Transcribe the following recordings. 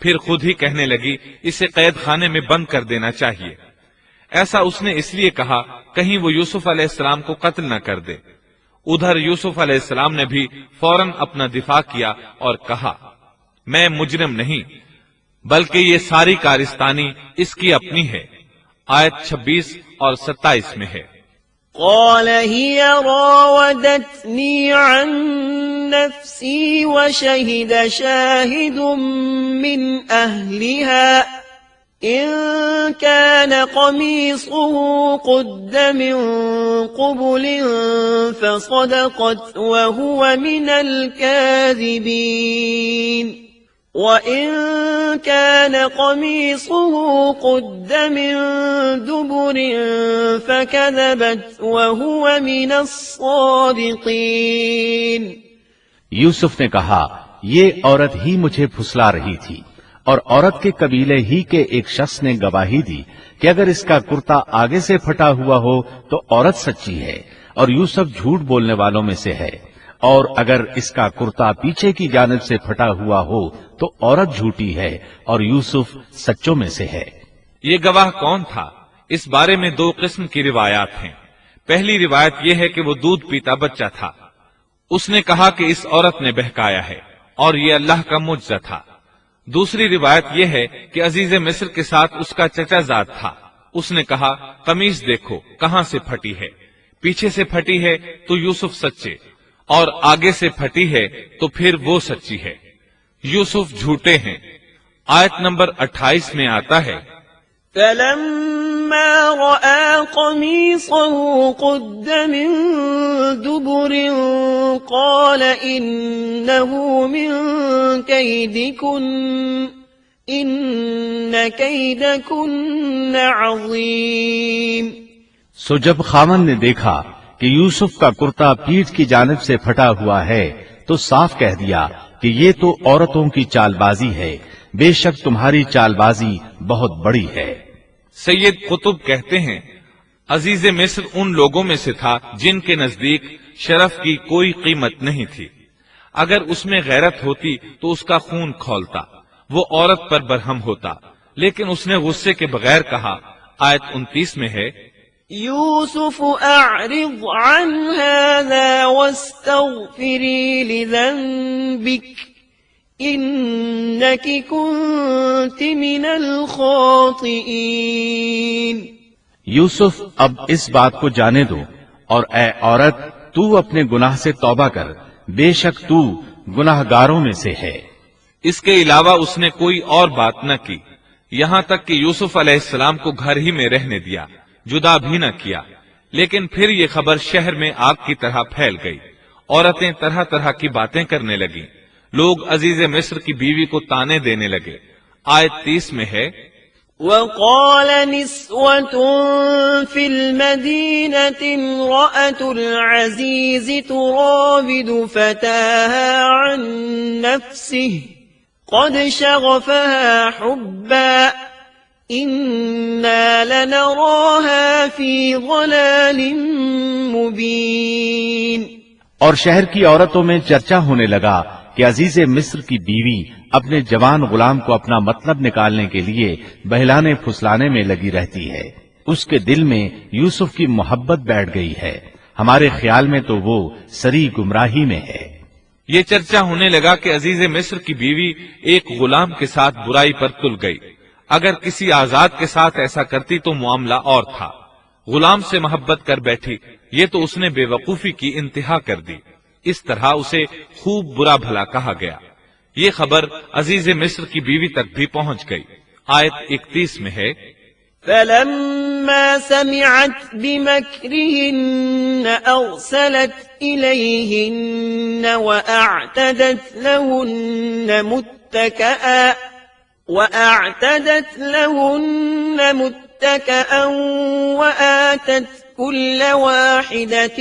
پھر خود ہی کہنے لگی اسے قید خانے میں بند کر دینا چاہیے۔ ایسا اس نے اس لیے کہا کہیں وہ یوسف علیہ السلام کو قتل نہ کر دے۔ ادھر یوسف علیہ السلام نے بھی فوراً اپنا دفاع کیا اور کہا میں مجرم نہیں بلکہ یہ ساری کارستانی اس کی اپنی ہے۔ آیت 26 اور 27 میں ہے قال هي راودتني عن نفسي وشهد شاهد من أهلها إن كان قميصه قد من قبل فصدقت وهو من الكاذبين وَإِن كَانَ قَمِيصُهُ قُدَّ مِن دُبُرٍ فَكَذَبَتْ وَهُوَ مِنَ الصَّادِقِينَ۔ یوسف نے کہا یہ عورت ہی مجھے پھسلا رہی تھی، اور عورت کے قبیلے ہی کے ایک شخص نے گواہی دی کہ اگر اس کا کرتا آگے سے پھٹا ہوا ہو تو عورت سچی ہے اور یوسف جھوٹ بولنے والوں میں سے ہے، اور اگر اس کا کرتا پیچھے کی جانب سے پھٹا ہوا ہو تو عورت جھوٹی ہے اور یوسف سچوں میں سے ہے۔ یہ گواہ کون تھا؟ اس بارے میں دو قسم کی روایات ہیں۔ پہلی روایت یہ ہے کہ وہ دودھ پیتا بچہ تھا، اس نے کہا کہ اس عورت نے بہکایا ہے اور یہ اللہ کا معجزہ تھا۔ دوسری روایت یہ ہے کہ عزیز مصر کے ساتھ اس کا چچا زاد تھا، اس نے کہا قمیص دیکھو کہاں سے پھٹی ہے، پیچھے سے پھٹی ہے تو یوسف سچے اور آگے سے پھٹی ہے تو پھر وہ سچی ہے، یوسف جھوٹے ہیں۔ آیت نمبر 28 میں آتا ہے فَلَمَّا رَأَى قَمِيصَهُ قُدَّ مِن دُبُرٍ قَالَ إِنَّهُ مِن كَيْدِكُنَّ إِنَّ كَيْدَكُنَّ عَظِيمٌ۔ سو جب خاوند نے دیکھا کہ یوسف کا کرتا پیٹھ کی جانب سے پھٹا ہوا ہے تو صاف کہہ دیا کہ یہ تو عورتوں کی چال بازی ہے، بے شک تمہاری چال بازی بہت بڑی ہے۔ سید قطب کہتے ہیں عزیز مصر ان لوگوں میں سے تھا جن کے نزدیک شرف کی کوئی قیمت نہیں تھی، اگر اس میں غیرت ہوتی تو اس کا خون کھولتا، وہ عورت پر برہم ہوتا، لیکن اس نے غصے کے بغیر کہا۔ آیت 29 میں ہے یوسف اعرض عن هذا واستغفری لذنبک انک کنت من الخاطئین۔ یوسف اب اس بات کو جانے دو اور اے عورت تو اپنے گناہ سے توبہ کر، بے شک تو گناہگاروں میں سے ہے۔ اس کے علاوہ اس نے کوئی اور بات نہ کی، یہاں تک کہ یوسف علیہ السلام کو گھر ہی میں رہنے دیا، جدا بھی نہ کیا۔ لیکن پھر یہ خبر شہر میں آگ کی طرح پھیل گئی، عورتیں طرح طرح کی باتیں کرنے لگیں، لوگ عزیز مصر کی بیوی کو تانے دینے لگے۔ آیت 30 میں ہے وَقَالَ نِسْوَةٌ فِي الْمَدِينَةِ امْرَأَةُ الْعَزِيزِ تُرَاوِدُ فَتَاهَا عَن نَفْسِهِ قَدْ شَغَفَهَا حُبًّا إِنَّا لَنَرَاهَا فِي ضَلَالٍ مُبِينٍ۔ اور شہر کی عورتوں میں چرچا ہونے لگا کہ عزیز مصر کی بیوی اپنے جوان غلام کو اپنا مطلب نکالنے کے لیے بہلانے پھسلانے میں لگی رہتی ہے، اس کے دل میں یوسف کی محبت بیٹھ گئی ہے، ہمارے خیال میں تو وہ سری گمراہی میں ہے۔ یہ چرچا ہونے لگا کہ عزیز مصر کی بیوی ایک غلام کے ساتھ برائی پر تل گئی، اگر کسی آزاد کے ساتھ ایسا کرتی تو معاملہ اور تھا، غلام سے محبت کر بیٹھی، یہ تو اس نے بے وقوفی کی انتہا کر دی، اس طرح اسے خوب برا بھلا کہا گیا۔ یہ خبر عزیز مصر کی بیوی تک بھی پہنچ گئی۔ آیت 31 میں ہے فَلَمَّا سَمِعَتْ بِمَكْرِهِنَّ أَرْسَلَتْ إِلَيْهِنَّ وَأَعْتَدَتْ لَهُنَّ مُتَّكَأً وَآتَتْ كُلَّ وَاحِدَةٍ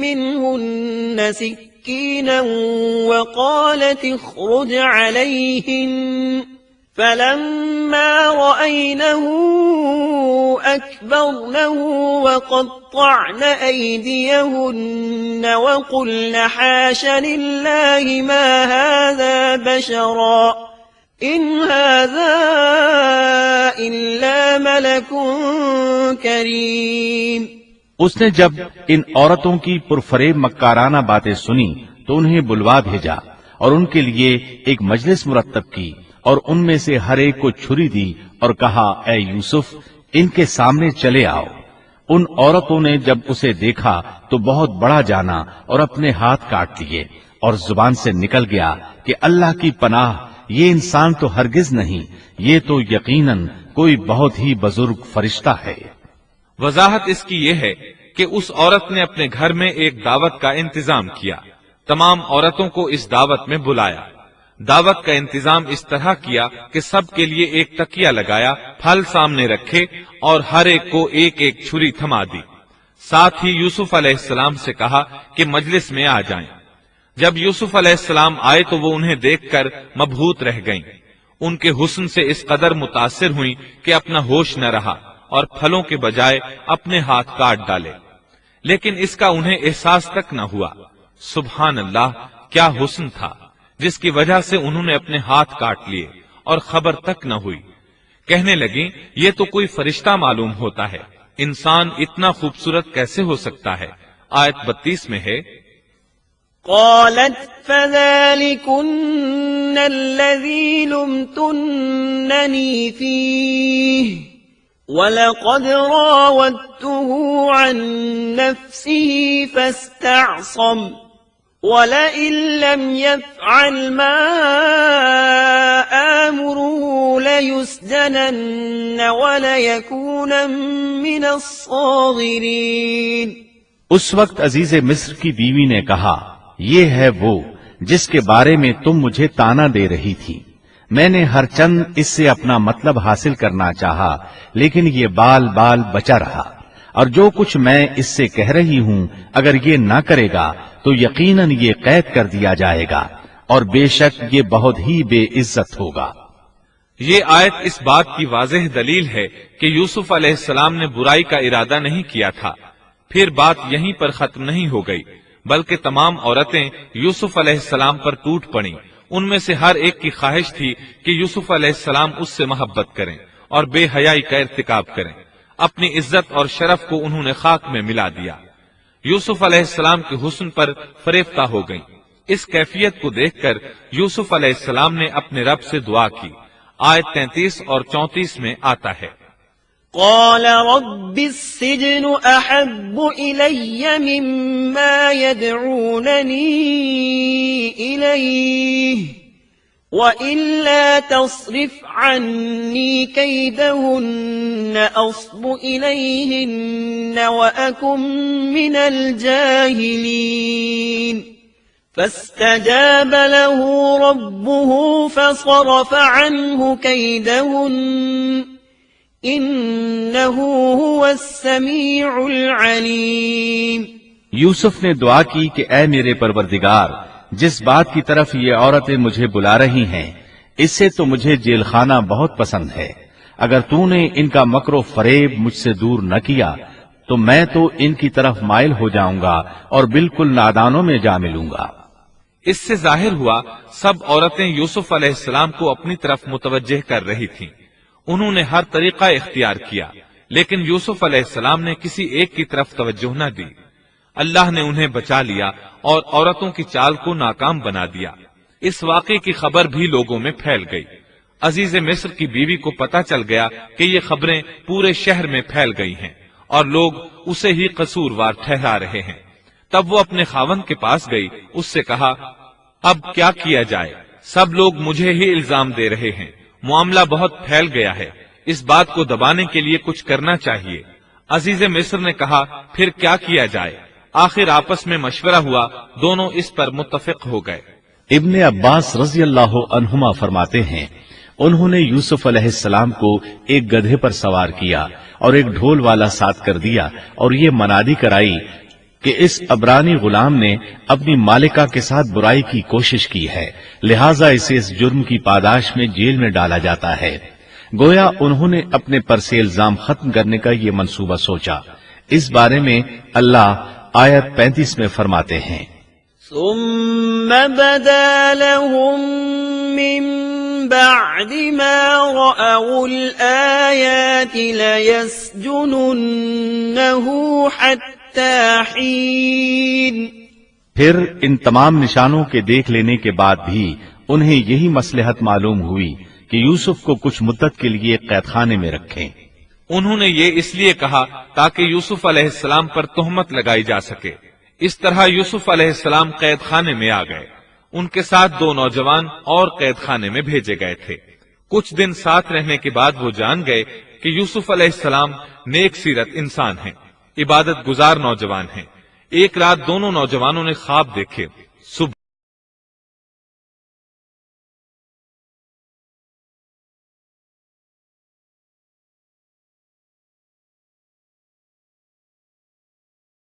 مِّنْهُنَّ سِكِّينًا وَقَالَتِ اخْرُجْ عَلَيْهِنَّ فَلَمَّا رَأَيْنَهُ أَكْبَرْنَهُ وَقَطَّعْنَ أَيْدِيَهُنَّ وَقُلْنَ حَاشَ لِلَّهِ مَا هَذَا بَشَرًا إن هذا إلا ملك كريم. اس نے جب ان عورتوں کی پرفریب مکارانہ باتیں سنی تو انہیں بلوا بھیجا اور ان کے لیے ایک مجلس مرتب کی اور ان میں سے ہر ایک کو چھری دی اور کہا اے یوسف ان کے سامنے چلے آؤ. ان عورتوں نے جب اسے دیکھا تو بہت بڑا جانا اور اپنے ہاتھ کاٹ لیے اور زبان سے نکل گیا کہ اللہ کی پناہ، یہ انسان تو ہرگز نہیں، یہ تو یقیناً کوئی بہت ہی بزرگ فرشتہ ہے. وضاحت اس کی یہ ہے کہ اس عورت نے اپنے گھر میں ایک دعوت کا انتظام کیا، تمام عورتوں کو اس دعوت میں بلایا. دعوت کا انتظام اس طرح کیا کہ سب کے لیے ایک تکیہ لگایا، پھل سامنے رکھے اور ہر ایک کو ایک ایک چھری تھما دی. ساتھ ہی یوسف علیہ السلام سے کہا کہ مجلس میں آ جائیں. جب یوسف علیہ السلام آئے تو وہ انہیں دیکھ کر مبہوت رہ گئیں. ان کے حسن سے اس قدر متاثر ہوئیں کہ اپنا ہوش نہ رہا اور پھلوں کے بجائے اپنے ہاتھ کاٹ ڈالے، لیکن اس کا انہیں احساس تک نہ ہوا. سبحان اللہ، کیا حسن تھا جس کی وجہ سے انہوں نے اپنے ہاتھ کاٹ لیے اور خبر تک نہ ہوئی. کہنے لگیں یہ تو کوئی فرشتہ معلوم ہوتا ہے، انسان اتنا خوبصورت کیسے ہو سکتا ہے. آیت 32 میں ہے قالت فذلكن الذي لمتنني فيه وَلَقَدْ رَاوَدتُّهُ عَن نَّفْسِهِ فَاسْتَعْصَمَ وَلَئِن لَّمْ يَفْعَلْ مَا آمُرُهُ لَيُسْجَنَنَّ وَلَيَكُونًا مِّنَ الصَّاغِرِينَ. اس وقت عزیز مصر کی بیوی نے کہا یہ ہے وہ جس کے بارے میں تم مجھے تانا دے رہی تھی. میں نے ہر چند اس سے اپنا مطلب حاصل کرنا چاہا لیکن یہ بال بال بچا رہا، اور جو کچھ میں اس سے کہہ رہی ہوں اگر یہ نہ کرے گا تو یقیناً یہ قید کر دیا جائے گا اور بے شک یہ بہت ہی بے عزت ہوگا. یہ آیت اس بات کی واضح دلیل ہے کہ یوسف علیہ السلام نے برائی کا ارادہ نہیں کیا تھا. پھر بات یہیں پر ختم نہیں ہو گئی بلکہ تمام عورتیں یوسف علیہ السلام پر ٹوٹ پڑیں. ان میں سے ہر ایک کی خواہش تھی کہ یوسف علیہ السلام اس سے محبت کریں اور بے حیائی کا ارتکاب کریں. اپنی عزت اور شرف کو انہوں نے خاک میں ملا دیا. یوسف علیہ السلام کے حسن پر فریفتہ ہو گئیں. اس کیفیت کو دیکھ کر یوسف علیہ السلام نے اپنے رب سے دعا کی. آیت 33 اور 34 میں آتا ہے قال رب السجن احب الي مما يدعونني اليه والا تصرف عني كيدهن اصب اليهن واكن من الجاهلين. فاستجاب له ربه فصرف عنه كيدهن انه هو السميع العليم. یوسف نے دعا کی کہ اے میرے پروردگار، جس بات کی طرف یہ عورتیں مجھے بلا رہی ہیں اس سے تو مجھے جیل خانہ بہت پسند ہے. اگر تو نے ان کا مکر و فریب مجھ سے دور نہ کیا تو میں تو ان کی طرف مائل ہو جاؤں گا اور بالکل نادانوں میں جا ملوں گا. اس سے ظاہر ہوا سب عورتیں یوسف علیہ السلام کو اپنی طرف متوجہ کر رہی تھیں. انہوں نے ہر طریقہ اختیار کیا لیکن یوسف علیہ السلام نے کسی ایک کی طرف توجہ نہ دی. اللہ نے انہیں بچا لیا اور عورتوں کی چال کو ناکام بنا دیا. اس واقعے کی خبر بھی لوگوں میں پھیل گئی. عزیز مصر کی بیوی کو پتہ چل گیا کہ یہ خبریں پورے شہر میں پھیل گئی ہیں اور لوگ اسے ہی قصوروار ٹھہرا رہے ہیں. تب وہ اپنے خاوند کے پاس گئی، اس سے کہا اب کیا کیا جائے؟ سب لوگ مجھے ہی الزام دے رہے ہیں، معاملہ بہت پھیل گیا ہے، اس بات کو دبانے کے لیے کچھ کرنا چاہیے. عزیز مصر نے کہا پھر کیا کیا جائے؟ آخر آپس میں مشورہ ہوا، دونوں اس پر متفق ہو گئے. ابن عباس رضی اللہ عنہما فرماتے ہیں انہوں نے یوسف علیہ السلام کو ایک گدھے پر سوار کیا اور ایک ڈھول والا ساتھ کر دیا اور یہ منادی کرائی کہ اس عبرانی غلام نے اپنی مالکہ کے ساتھ برائی کی کوشش کی ہے، لہٰذا اسے اس جرم کی پاداش میں جیل میں ڈالا جاتا ہے. گویا انہوں نے اپنے پر سے الزام ختم کرنے کا یہ منصوبہ سوچا. اس بارے میں اللہ آیت 35 میں فرماتے ہیں ثم بدا لهم من بعد ما رأوا الآيات ليسجننه حتى حين پھر ان تمام نشانوں کے دیکھ لینے کے بعد بھی انہیں یہی مصلحت معلوم ہوئی کہ یوسف کو کچھ مدت کے لیے قید خانے میں رکھیں۔ انہوں نے یہ اس لیے کہا تاکہ یوسف علیہ السلام پر تہمت لگائی جا سکے۔ اس طرح یوسف علیہ السلام قید خانے میں آ گئے۔ ان کے ساتھ 2 نوجوان اور قید خانے میں بھیجے گئے تھے۔ کچھ دن ساتھ رہنے کے بعد وہ جان گئے کہ یوسف علیہ السلام نیک سیرت انسان ہیں، عبادت گزار نوجوان ہیں۔ ایک رات دونوں نوجوانوں نے خواب دیکھے۔ صبح